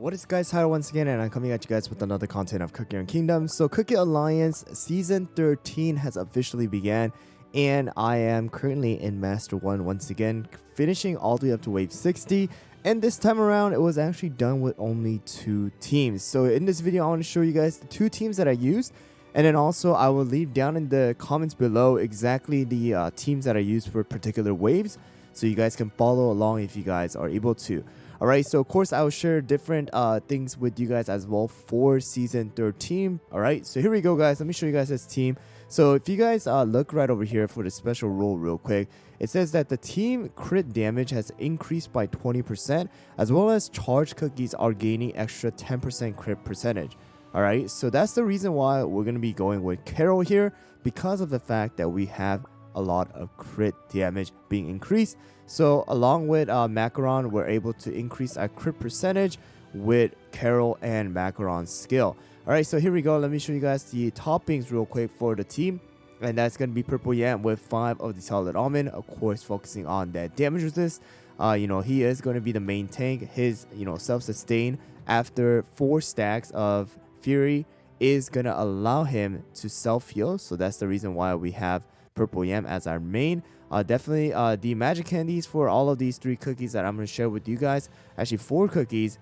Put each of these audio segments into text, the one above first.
What is guys, Tyler once again, and I'm coming at you guys with another content of Cookie Run Kingdom. So Cookie Alliance Season 13 has officially began, and I am currently in Master 1 once again, finishing all the way up to Wave 60. And this time around, it was actually done with only 2 teams. So in this video, I want to show you guys the 2 teams that I used. And then also, I will leave down in the comments below exactly the teams that I used for particular waves, so you guys can follow along if you guys are able to. Alright, so of course I will share different things with you guys as well for Season 13. Alright, so here we go guys, let me show you guys this team. So if you guys look right over here for the special rule real quick, it says that the team crit damage has increased by 20%, as well as charged cookies are gaining extra 10% crit percentage. Alright, so that's the reason why we're going to be going with Carol here, because of the fact that we have a lot of crit damage being increased. So along with Macaron, we're able to increase our crit percentage with Carol and Macaron's skill. Alright, so here we go. Let me show you guys the toppings real quick for the team. And that's going to be Purple Yam with 5 of the solid almond, of course focusing on that damage resist. He is going to be the main tank. His self-sustain after 4 stacks of Fury is going to allow him to self-heal. So that's the reason why we have Purple Yam as our main. Definitely the magic candies for all of these 3 cookies that I'm going to share with you guys. Actually 4 cookies,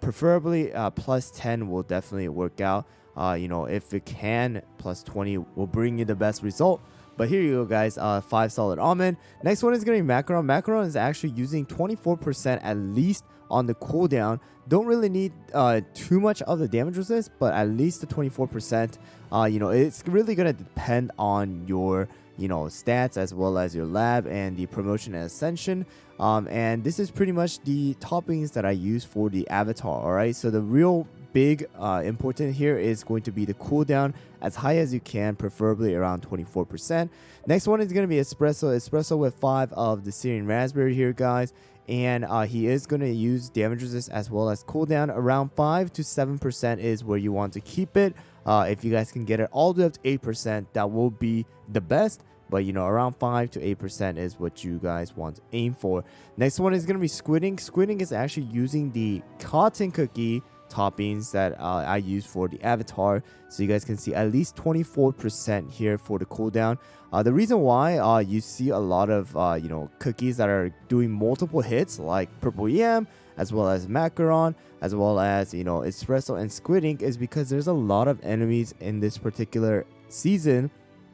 preferably plus 10 will definitely work out. If it can, plus 20 will bring you the best result. But here you go guys, 5 solid almond. Next one is going to be Macaron. Macaron is actually using 24% at least on the cooldown. Don't really need too much of the damage resist, but at least the 24%. It's really going to depend on your stats as well as your lab and the promotion and ascension. And this is pretty much the toppings that I use for the avatar. Alright, so the real big important here is going to be the cooldown as high as you can, preferably around 24%. Next one is going to be Espresso with 5 of the Syrian Raspberry here guys, and he is going to use damage resist as well as cooldown. Around 5 to 7% is where you want to keep it. If you guys can get it all the way up to 8%, that will be the best. But around 5 to 8% is what you guys want to aim for. Next one is going to be Squidding. Squidding is actually using the cotton cookie toppings that I use for the avatar, so you guys can see at least 24% here for the cooldown. The reason why you see a lot of cookies that are doing multiple hits like Purple Yam as well as Macaron as well as Espresso and Squidding is because there's a lot of enemies in this particular season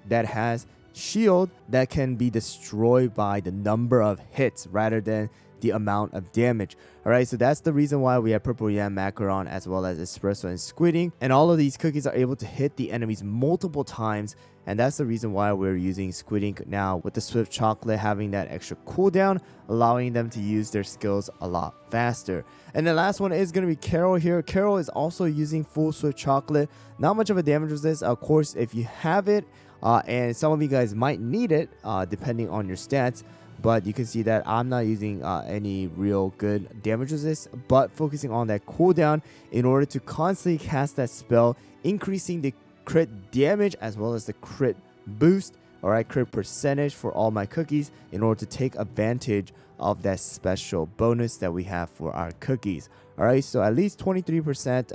that has shield that can be destroyed by the number of hits rather than the amount of damage. Alright, so that's the reason why we have Purple Yam, Macaron, as well as Espresso and Squidding. And all of these cookies are able to hit the enemies multiple times. And that's the reason why we're using Squidding now, with the Swift Chocolate having that extra cooldown, allowing them to use their skills a lot faster. And the last one is going to be Carol here. Carol is also using full Swift Chocolate. Not much of a damage resist. Of course, if you have it, and some of you guys might need it, depending on your stats. But you can see that I'm not using any real good damage resist, but focusing on that cooldown in order to constantly cast that spell, increasing the crit damage as well as the crit boost, alright, crit percentage for all my cookies in order to take advantage of that special bonus that we have for our cookies. Alright, so at least 23%,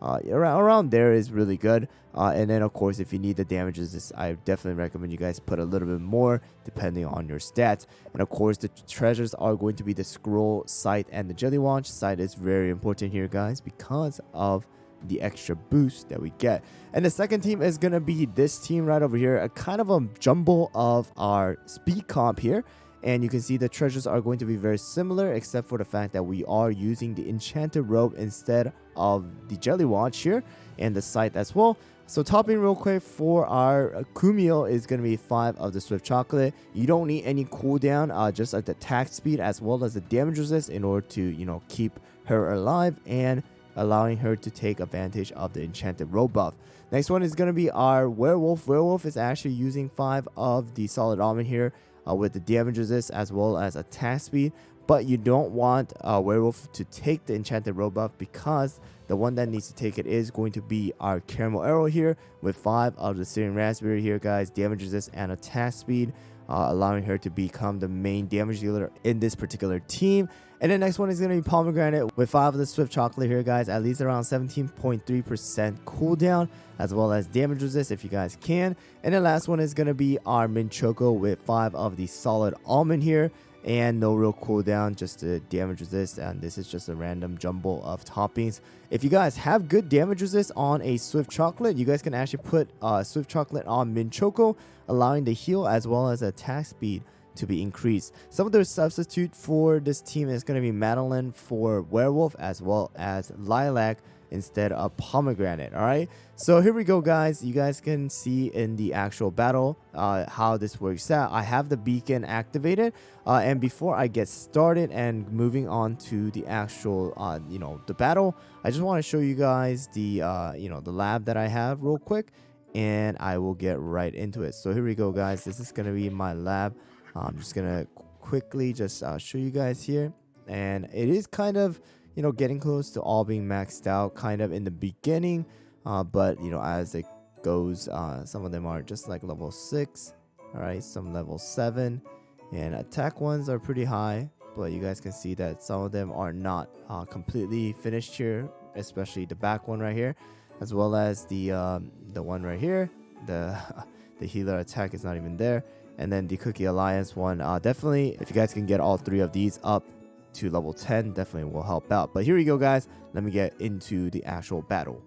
around there is really good. And then of course, if you need the damages, I definitely recommend you guys put a little bit more depending on your stats. And of course, the treasures are going to be the scroll, sight, and the jelly wand. Sight is very important here guys because of the extra boost that we get. And the second team is gonna be this team right over here, a kind of a jumble of our speed comp here. And you can see the treasures are going to be very similar, except for the fact that we are using the enchanted robe instead of the jelly wand here, and the sight as well. So topping real quick for our Kumio is going to be 5 of the Swift Chocolate. You don't need any cooldown, just like the attack speed as well as the damage resist in order to keep her alive and allowing her to take advantage of the enchanted robe buff. Next one is going to be our Werewolf. Werewolf is actually using 5 of the solid almond here, with the damage resist as well as attack speed. But you don't want Werewolf to take the enchanted robe buff, because the one that needs to take it is going to be our Caramel Arrow here with 5 of the Syrian Raspberry here guys, damage resist and attack speed, allowing her to become the main damage dealer in this particular team. And the next one is going to be pomegranate with 5 of the Swift chocolate here, guys. At least around 17.3% cooldown, as well as damage resist if you guys can. And the last one is going to be our mint choco with 5 of the solid almond here. And no real cooldown, just the damage resist. And this is just a random jumble of toppings. If you guys have good damage resist on a Swift chocolate, you guys can actually put Swift chocolate on mint choco, allowing the heal as well as attack speed to be increased. Some of the substitute for this team is going to be Madeline for werewolf, as well as lilac instead of pomegranate. All right, so here we go, guys. You guys can see in the actual battle how this works out. I have the beacon activated, and before I get started and moving on to the actual the battle, I just want to show you guys the the lab that I have real quick, and I will get right into it. So here we go, guys. This is going to be my lab. I'm just gonna quickly just show you guys here, and it is kind of getting close to all being maxed out kind of in the beginning, but as it goes, some of them are just like level 6, all right, some level 7, and attack ones are pretty high, but you guys can see that some of them are not completely finished here, especially the back one right here, as well as the one right here. The healer attack is not even there. And then the Cookie Alliance one, definitely, if you guys can get all 3 of these up to level 10, definitely will help out. But here we go, guys. Let me get into the actual battle.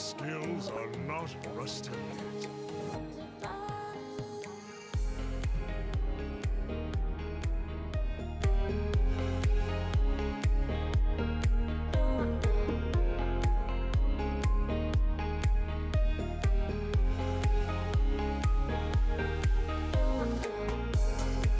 skills are not rusted yet.